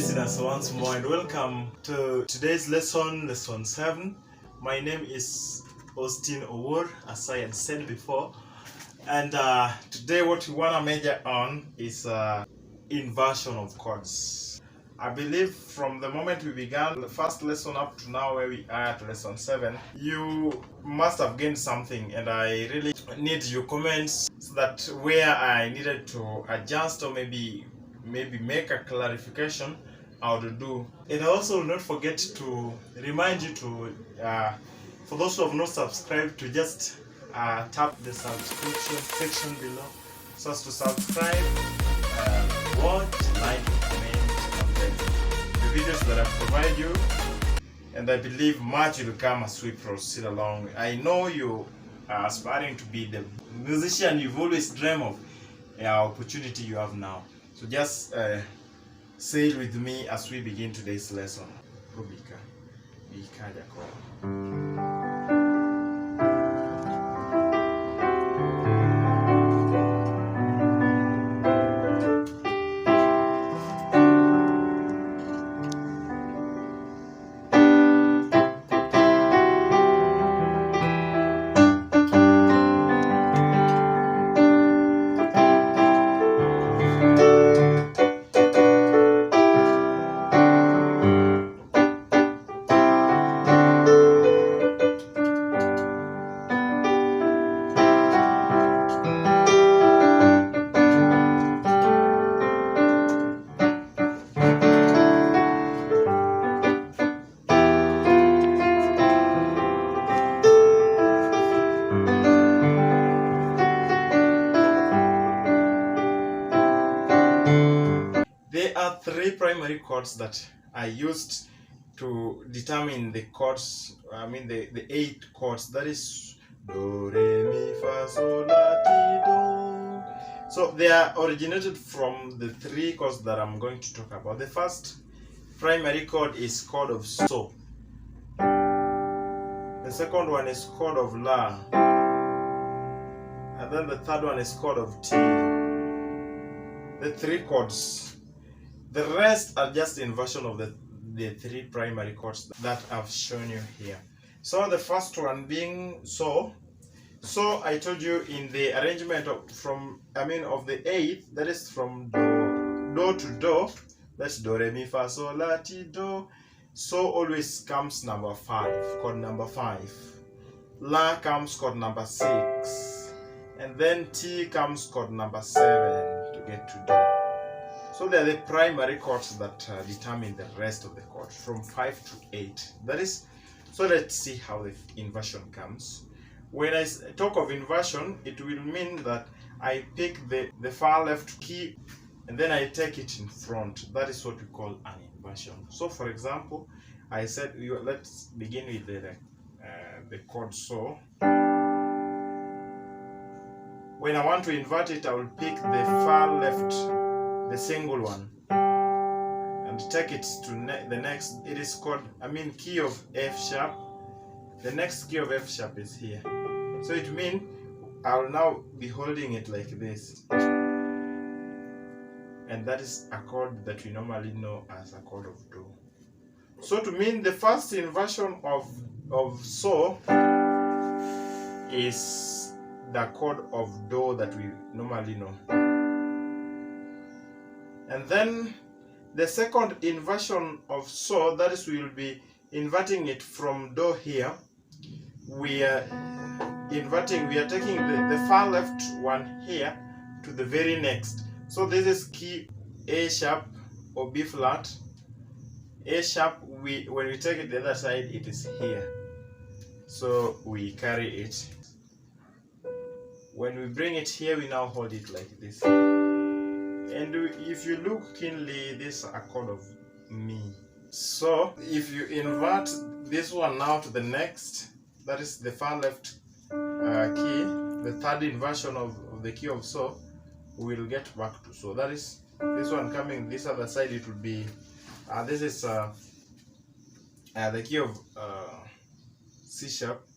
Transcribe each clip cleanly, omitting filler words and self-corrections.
listeners once more and welcome to today's lesson 7. My name is Austin Owur, as I had said before, and today what we want to major on is inversion of chords. I believe from the moment we began the first lesson up to now where we are at lesson 7, you must have gained something, and I really need your comments so that where I needed to adjust or maybe make a clarification how to do. And I also will not forget to remind you to, for those who have not subscribed, to just tap the subscription section below so as to subscribe, watch, like, comment on the videos that I provide you. And I believe much will come as we proceed along. I know you are aspiring to be the musician you've always dreamed of, opportunity you have now. So just say it with me as we begin today's lesson. Rubika, There are three primary chords that I used to determine the chords, the 8 chords, that is Do, Re, Mi, Fa, Sol, La, Ti, Do. So they are originated from the 3 chords that I'm going to talk about. The first primary chord is chord of So. The second one is chord of La. And then the third one is chord of Ti. The 3 chords. The rest are just inversion of the 3 primary chords that I've shown you here. So the first one being So. So I told you in the arrangement of the 8th, that is from Do to Do. That's Do, Re, Mi, Fa, Sol, La, Ti, Do. So always comes number 5, chord number 5. La comes chord number 6. And then Ti comes chord number 7 to get to Do. So they are the primary chords that determine the rest of the chords from 5 to 8. That is, so let's see how the inversion comes. When I talk of inversion, it will mean that I pick the far left key and then I take it in front. That is what we call an inversion. So for example, I said, let's begin with the chord So. When I want to invert it, I will pick the far left, the single one, and take it to the next. It is called, key of F sharp. The next key of F sharp is here. So it means I will now be holding it like this. And that is a chord that we normally know as a chord of Do. So to mean the first inversion of So is the chord of Do that we normally know. And then the second inversion of So, that is, we will be inverting it from Do here. We are taking the far left one here to the very next. So this is key A sharp or B flat. A sharp, when we take it the other side, it is here. So we carry it. When we bring it here, we now hold it like this. And if you look keenly, this is a chord of Mi. So if you invert this one now to the next, that is the far left key, the third inversion of the key of So, we will get back to So. That is, this one coming this other side, it will be, this is the key of C sharp,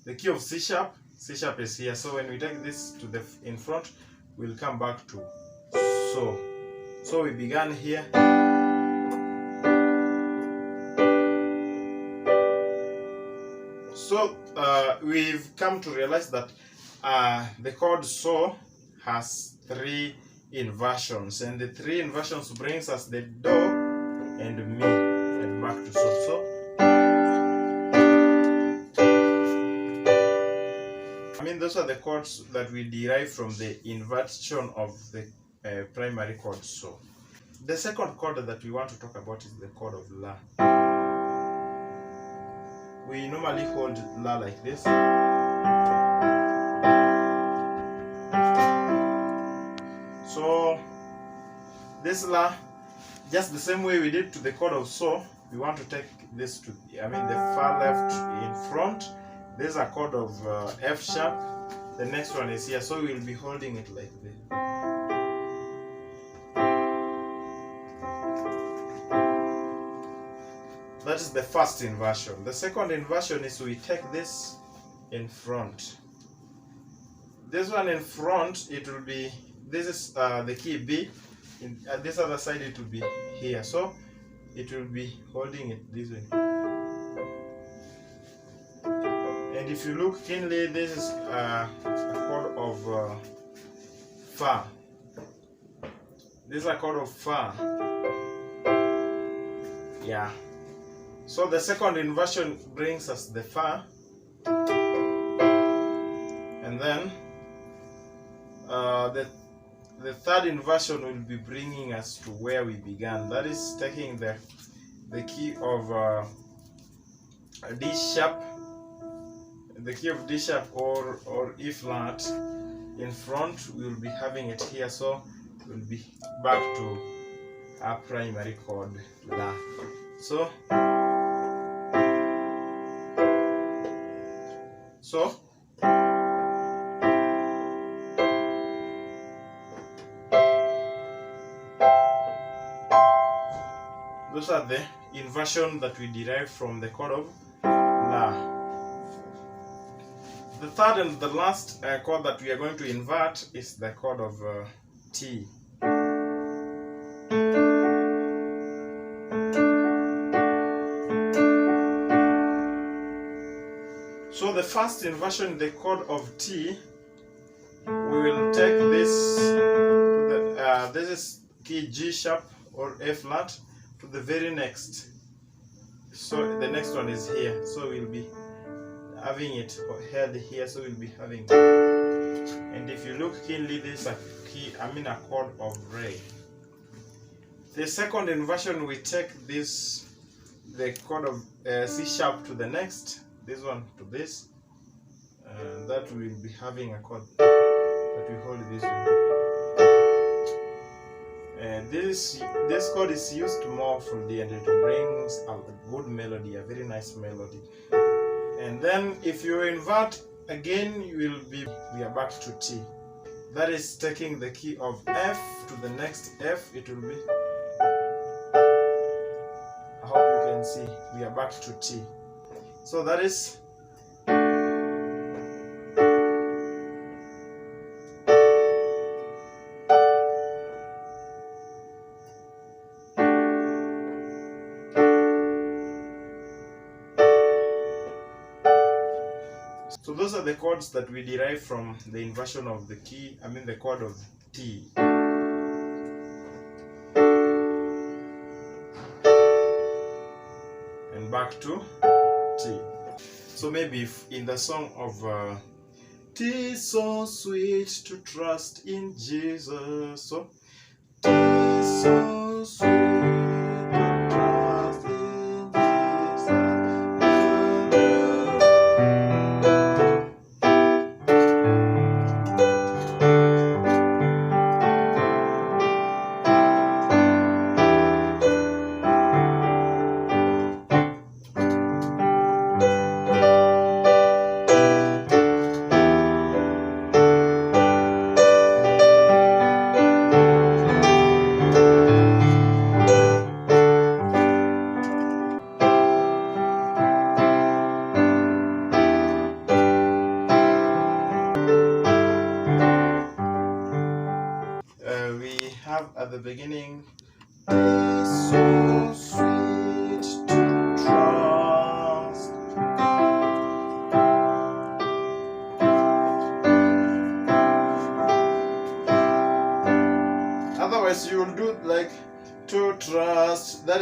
the key of C sharp. C sharp is here. So when we take this to the in front, we'll come back to So. So we began here, So we've come to realize that the chord so has 3 inversions, and the 3 inversions brings us the do and mi and back to so. So I mean, those are the chords that we derive from the inversion of the primary chord so. The second chord that we want to talk about is the chord of la. We normally hold la like this. So this la, just the same way we did to the chord of so, we want to take this to, I mean, the far left in front. There's a chord of F sharp. The next one is here, so we'll be holding it like this. That is the first inversion. The second inversion is we take this in front. This one in front, it will be, this is the key B. At this other side, it will be here. So it will be holding it this way. And if you look keenly, this is a chord of fa. This is a chord of fa. Yeah. So the second inversion brings us the fa, and then the third inversion will be bringing us to where we began. That is taking the key of D sharp, the key of D sharp or E flat in front. We will be having it here, so we'll be back to our primary chord la. So those are the inversion that we derive from the chord of la. The third and the last chord that we are going to invert is the chord of T. So the first inversion, the chord of T, we will take this to the this is key G sharp or A flat to the very next. So the next one is here. So we'll be having it held here. So we'll be having. And if you look keenly, this is a key. I mean a chord of Re. The second inversion, we take this, the chord of C sharp to the next. This one to this, and that will be having a chord that we hold this way. And this chord is used more for the end. It brings a good melody, a very nice melody. And then if you invert again, we are back to T. That is taking the key of F to the next F. It will be. I hope you can see. We are back to T. So that is so those are the chords that we derive from the inversion of the key, I mean the chord of T. And back to T. So maybe if in the song of "'Tis so sweet to trust in Jesus," so "'Tis so sweet to trust in Jesus." We have at the beginning, "'Tis so sweet to trust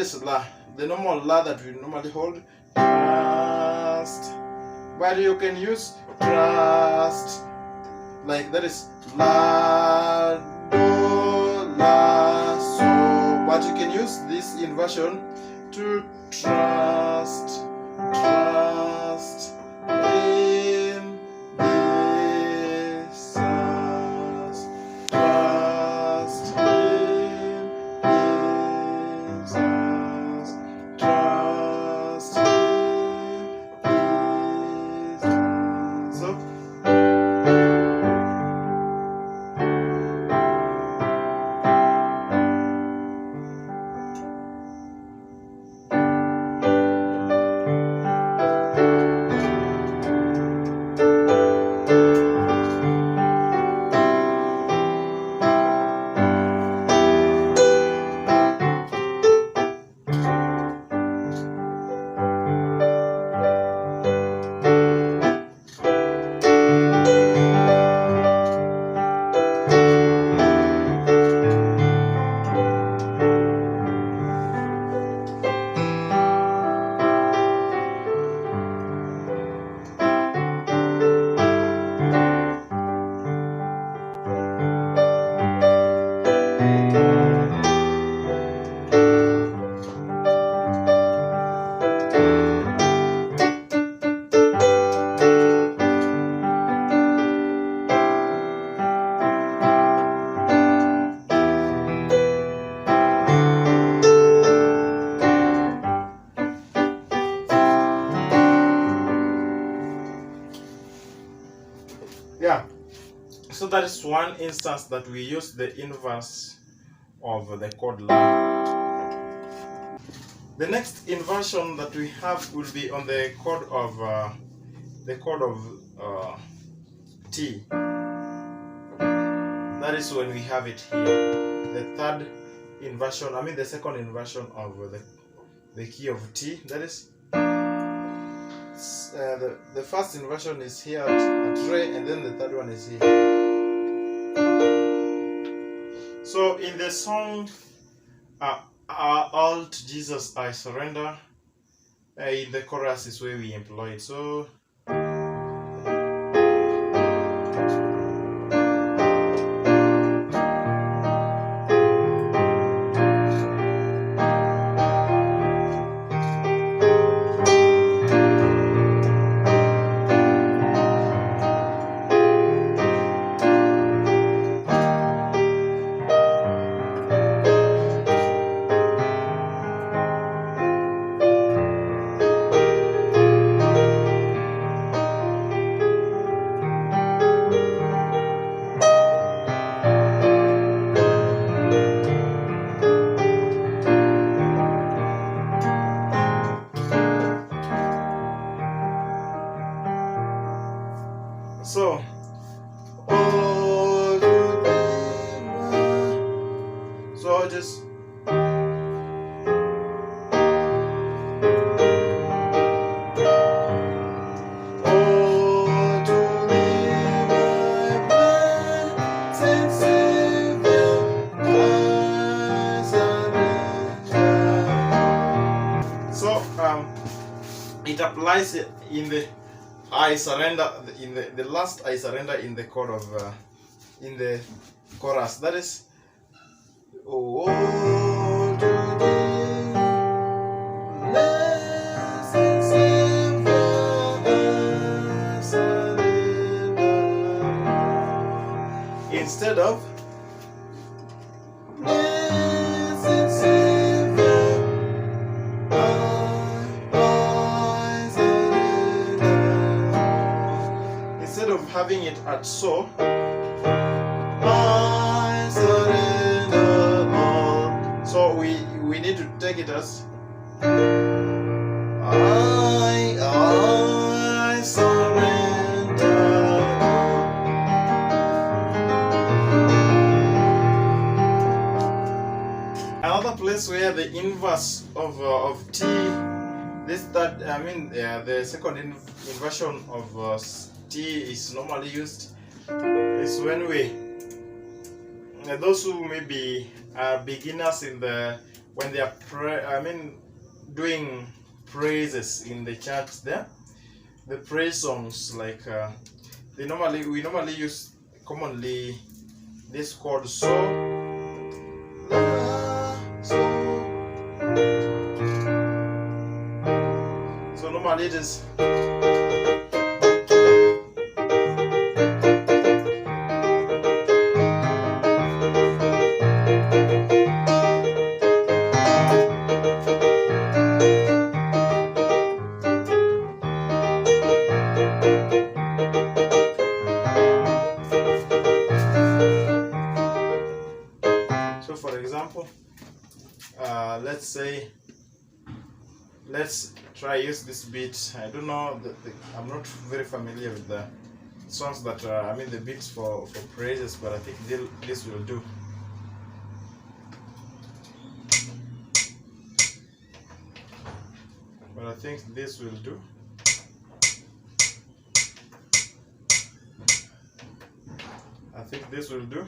is La, the normal La that we normally hold. Trust. But you can use trust, like that is La, Do, La, So. But you can use this inversion to trust, trust in Jesus, trust in Jesus, trust in Jesus. So, yeah, so that is one instance that we use the inverse of the chord La. The next inversion that we have will be on the chord of T. That is when we have it here. The third inversion, I mean the second inversion of the key of T. That is the first inversion is here at Re, and then the third one is here. So in the song All to Jesus I Surrender, in the chorus is where we employ it. So So, oh, so just it applies in the I surrender, in the last I surrender in the chord of in the chorus. That is oh, to thee, blessed Savior, I surrender. Instead of blessed Savior, I surrender. Instead of having it at so, I surrender all. So we need to take it as I surrender all. Another place where the inverse of T, this that the second inversion of T is normally used is when we those who maybe are beginners in the when they are doing praises in the church there, the praise songs, like we normally use commonly this chord so, la, so normally it is so. For example, let's try use this beat. I don't know, I'm not very familiar with the songs that the beats for praises, but I think this will do. But I think this will do. I think this will do.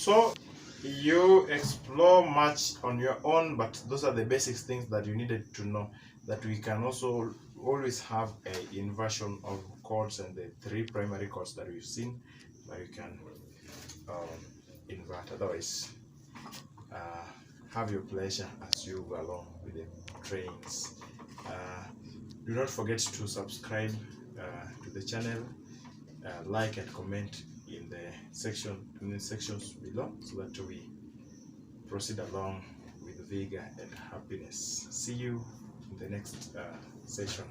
So you explore much on your own, but those are the basic things that you needed to know, that we can also always have a inversion of chords and the three primary chords that we've seen, but you can invert. Otherwise, have your pleasure as you go along with the trains. Do not forget to subscribe to the channel, like and comment in the sections below, so that we proceed along with vigor and happiness. See you in the next session.